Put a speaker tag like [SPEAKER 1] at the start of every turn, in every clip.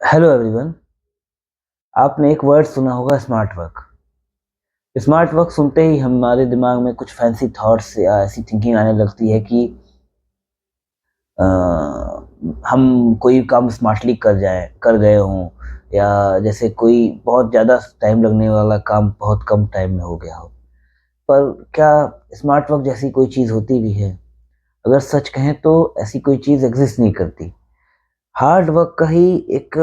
[SPEAKER 1] Hello everyone. आपने एक word सुना होगा, स्मार्ट वर्क। स्मार्ट वर्क सुनते ही हमारे दिमाग में कुछ फैंसी थॉट्स या ऐसी थिंकिंग आने लगती है कि अ, हम कोई काम स्मार्टली कर गए हों, या जैसे कोई बहुत ज़्यादा टाइम लगने वाला काम बहुत कम टाइम में हो गया हो। पर क्या स्मार्ट वर्क जैसी कोई चीज़ होती भी है? अगर सच कहें तो ऐसी कोई चीज़ एग्जिस्ट नहीं करती। हार्ड वर्क का ही एक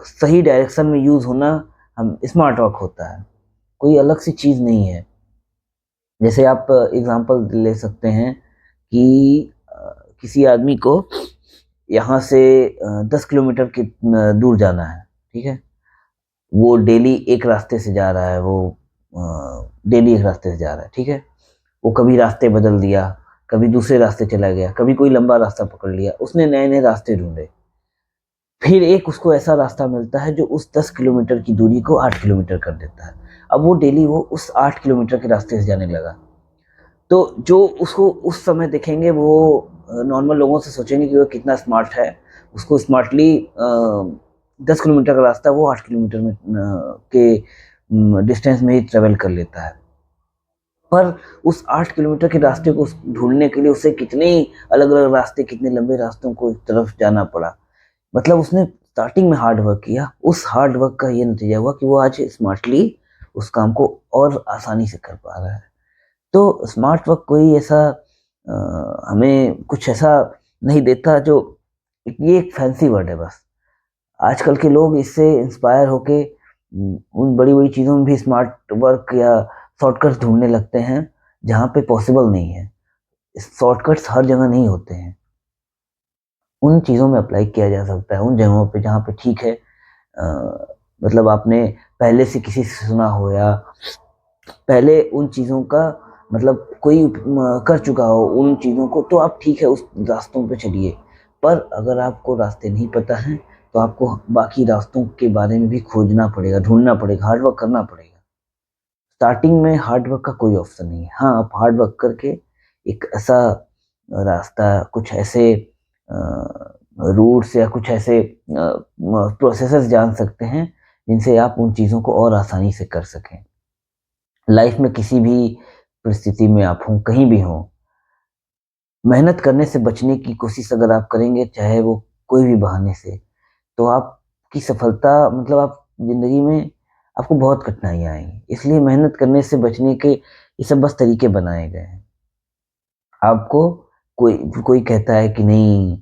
[SPEAKER 1] सही डायरेक्शन में यूज़ होना हम स्मार्ट वर्क होता है, कोई अलग सी चीज़ नहीं है। जैसे आप एग्ज़ाम्पल ले सकते हैं कि किसी आदमी को यहाँ से 10 किलोमीटर दूर जाना है, ठीक है? वो डेली एक रास्ते से जा रहा है, डेली एक रास्ते से जा रहा है, ठीक है? वो कभी रास्ते बदल दिया, कभी दूसरे रास्ते चला गया, कभी कोई लंबा रास्ता पकड़ लिया, उसने नए-नए रास्ते ढूँढे। फिर एक उसको ऐसा रास्ता मिलता है जो उस 10 किलोमीटर की दूरी को 8 किलोमीटर कर देता है। अब वो डेली वो उस 8 किलोमीटर के रास्ते से जाने लगा। तो जो उसको उस समय देखेंगे वो नॉर्मल लोगों से सोचेंगे कि वो कितना स्मार्ट है। उसको स्मार्टली 10 किलोमीटर का रास्ता वो 8 किलोमीटर में डिस्टेंस में ही ट्रैवल कर लेता है। पर उस 8 किलोमीटर के रास्ते को ढूँढने के लिए उसे कितने अलग-अलग रास्ते, कितने लंबे रास्तों को एक तरफ जाना पड़ा। मतलब उसने स्टार्टिंग में हार्ड वर्क किया, उस हार्ड वर्क का ये नतीजा हुआ कि वो आज स्मार्टली उस काम को और आसानी से कर पा रहा है। तो स्मार्ट वर्क कोई ऐसा हमें कुछ ऐसा नहीं देता जो, ये एक फैंसी वर्ड है बस। आजकल के लोग इससे इंस्पायर होके उन बड़ी-बड़ी चीज़ों में भी स्मार्ट वर्क या शॉर्टकट्स ढूँढने लगते हैं, जहाँ पे पॉसिबल नहीं है। शॉर्टकट्स हर जगह नहीं होते हैं। उन चीज़ों में अप्लाई किया जा सकता है, उन जगहों पे जहाँ पे ठीक है। मतलब आपने पहले से किसी से सुना हो, या पहले उन चीज़ों का मतलब कोई कर चुका हो उन चीज़ों को, तो आप ठीक है उस रास्तों पे चलिए। पर अगर आपको रास्ते नहीं पता हैं, तो आपको बाकी रास्तों के बारे में भी खोजना पड़ेगा, ढूँढना पड़ेगा, हार्ड वर्क करना पड़ेगा। स्टार्टिंग में हार्ड वर्क का कोई ऑप्शन नहीं है। हाँ, आप हार्ड वर्क करके एक ऐसा रास्ता, कुछ ऐसे रूट्स या कुछ ऐसे प्रोसेसेस जान सकते हैं, जिनसे आप उन चीज़ों को और आसानी से कर सकें। लाइफ में किसी भी परिस्थिति में आप हों, कहीं भी हों, मेहनत करने से बचने की कोशिश अगर आप करेंगे, चाहे वो कोई भी बहाने से, तो आपकी सफलता मतलब आप ज़िंदगी में आपको बहुत कठिनाइयाँ आएँगी। इसलिए मेहनत करने से बचने के ये सब बस तरीके बनाए गए हैं। आपको कोई कोई कहता है कि नहीं,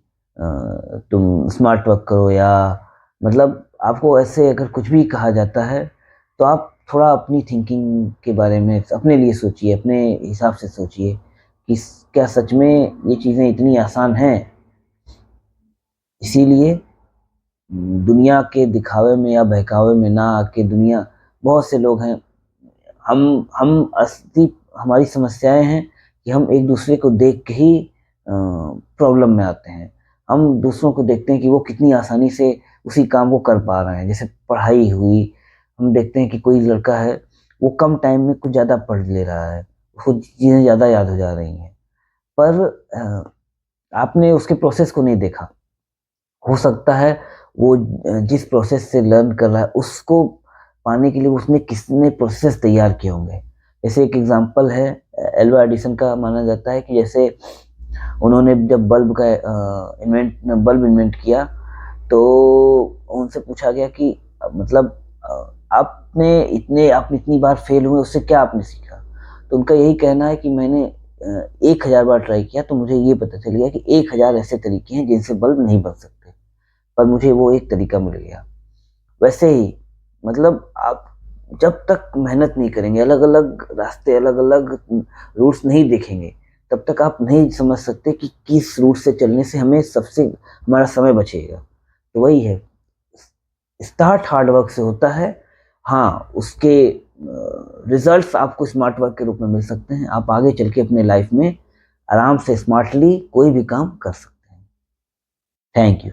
[SPEAKER 1] तुम स्मार्ट वर्क करो, या मतलब आपको ऐसे अगर कुछ भी कहा जाता है, तो आप थोड़ा अपनी थिंकिंग के बारे में अपने लिए सोचिए, अपने हिसाब से सोचिए कि क्या सच में ये चीज़ें इतनी आसान हैं? इसीलिए दुनिया के दिखावे में या बहकावे में ना आके, दुनिया बहुत से लोग हैं, हम असली हमारी समस्याएँ हैं कि हम एक-दूसरे को देख के ही प्रॉब्लम में आते हैं। हम दूसरों को देखते हैं कि वो कितनी आसानी से उसी काम को कर पा रहे हैं। जैसे पढ़ाई हुई, हम देखते हैं कि कोई लड़का है, वो कम टाइम में कुछ ज़्यादा पढ़ ले रहा है, उसको चीज़ें ज़्यादा याद हो जा रही हैं। पर आपने उसके प्रोसेस को नहीं देखा। हो सकता है वो जिस प्रोसेस से लर्न कर रहा है, उसको पाने के लिए उसने कितने प्रोसेस तैयार किए होंगे। जैसे एक एग्ज़ाम्पल है, एल्वा एडिसन का माना जाता है कि जैसे उन्होंने जब बल्ब इन्वेंट किया, तो उनसे पूछा गया कि मतलब आपने इतनी बार फेल हुए, उससे क्या आपने सीखा? तो उनका यही कहना है कि मैंने 1000 बार ट्राई किया, तो मुझे ये पता चल गया कि 1000 ऐसे तरीके हैं जिनसे बल्ब नहीं बन सकते, पर मुझे वो एक तरीका मिल गया। वैसे ही मतलब आप जब तक मेहनत नहीं करेंगे, अलग-अलग रास्ते, अलग-अलग रूट्स नहीं देखेंगे, तब तक आप नहीं समझ सकते कि किस रूट से चलने से हमारा समय बचेगा। तो वही है, स्टार्ट हार्ड वर्क से होता है। हाँ, उसके रिज़ल्ट्स आपको स्मार्ट वर्क के रूप में मिल सकते हैं। आप आगे चल के अपने लाइफ़ में आराम से स्मार्टली कोई भी काम कर सकते हैं। Thank you.